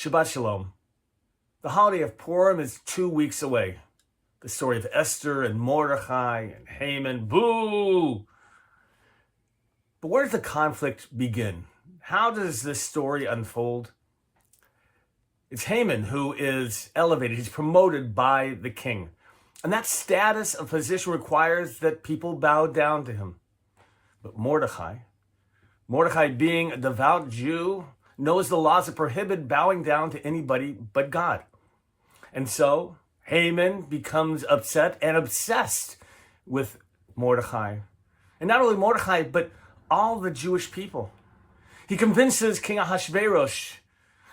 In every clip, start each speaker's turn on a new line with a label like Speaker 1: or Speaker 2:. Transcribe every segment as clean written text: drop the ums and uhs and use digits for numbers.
Speaker 1: Shabbat Shalom. The holiday of Purim is 2 weeks away. The story of Esther and Mordechai and Haman, boo! But where does the conflict begin? How does this story unfold? It's Haman who is elevated. He's promoted by the king. And that status of position requires that people bow down to him. But Mordechai being a devout Jew, knows the laws that prohibit bowing down to anybody but God. And so Haman becomes upset and obsessed with Mordechai. And not only Mordechai, but all the Jewish people. He convinces King Ahasuerus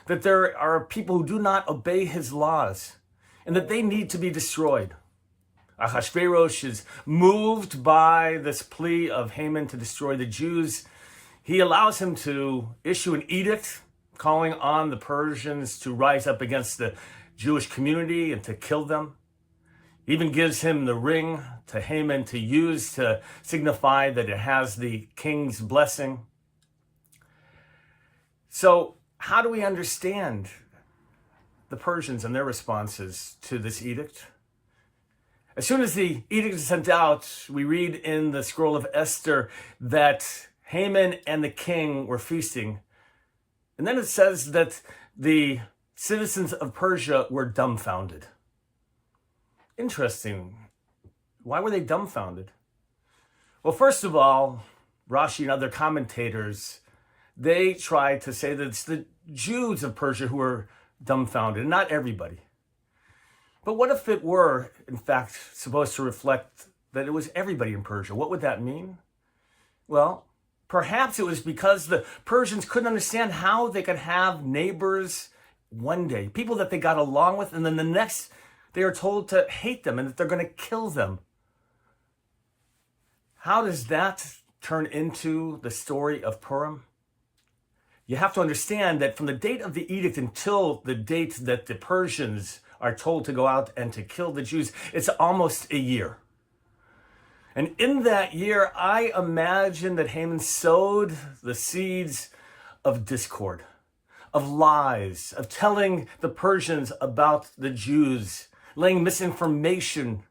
Speaker 1: that there are people who do not obey his laws and that they need to be destroyed. Ahasuerus is moved by this plea of Haman to destroy the Jews. He allows him to issue an edict calling on the Persians to rise up against the Jewish community and to kill them. He even gives him the ring to Haman to use to signify that it has the king's blessing. So how do we understand the Persians and their responses to this edict? As soon as the edict is sent out, we read in the scroll of Esther that Haman and the king were feasting. And then it says that the citizens of Persia were dumbfounded. Interesting. Why were they dumbfounded? Well, first of all, Rashi and other commentators, they try to say that it's the Jews of Persia who were dumbfounded, not everybody. But what if it were, in fact, supposed to reflect that it was everybody in Persia? What would that mean? Well, perhaps it was because the Persians couldn't understand how they could have neighbors one day, people that they got along with, and then the next they are told to hate them and that they're going to kill them. How does that turn into the story of Purim? You have to understand that from the date of the edict until the date that the Persians are told to go out and to kill the Jews, it's almost a year. And in that year, I imagine that Haman sowed the seeds of discord, of lies, of telling the Persians about the Jews, laying misinformation,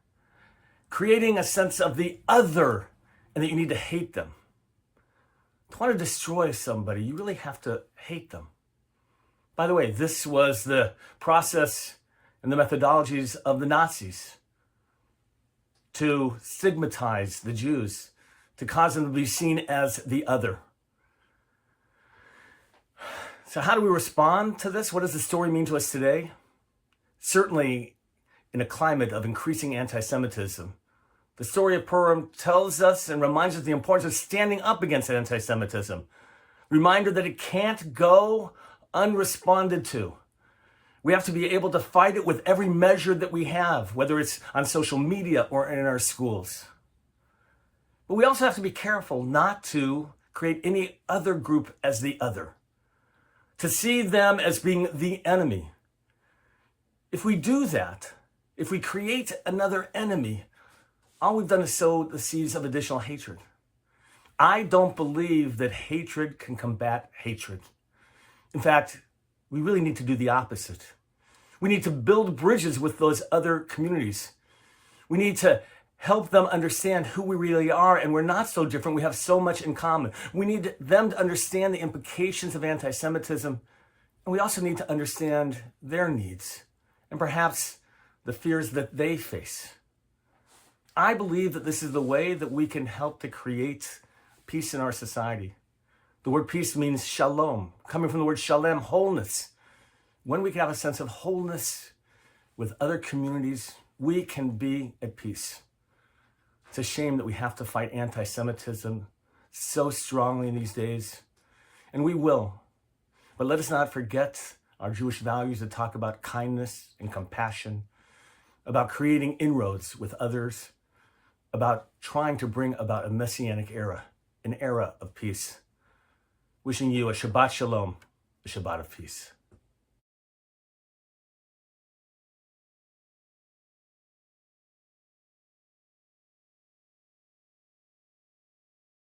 Speaker 1: creating a sense of the other and that you need to hate them. To want to destroy somebody, you really have to hate them. By the way, this was the process and the methodologies of the Nazis to stigmatize the Jews, to cause them to be seen as the other. So how do we respond to this? What does the story mean to us today? Certainly in a climate of increasing anti-Semitism, the story of Purim tells us and reminds us the importance of standing up against anti-Semitism. Reminder that it can't go unresponded to. We have to be able to fight it with every measure that we have, whether it's on social media or in our schools. But we also have to be careful not to create any other group as the other, to see them as being the enemy. If we do that, if we create another enemy, all we've done is sow the seeds of additional hatred. I don't believe that hatred can combat hatred. In fact, we really need to do the opposite. We need to build bridges with those other communities. We need to help them understand who we really are, and we're not so different. We have so much in common. We need them to understand the implications of anti-Semitism, and we also need to understand their needs and perhaps the fears that they face. I believe that this is the way that we can help to create peace in our society. The word peace means shalom, coming from the word shalem, wholeness. When we can have a sense of wholeness with other communities, we can be at peace. It's a shame that we have to fight anti-Semitism so strongly in these days, and we will. But let us not forget our Jewish values that talk about kindness and compassion, about creating inroads with others, about trying to bring about a messianic era, an era of peace. Wishing you a Shabbat Shalom, a Shabbat of peace.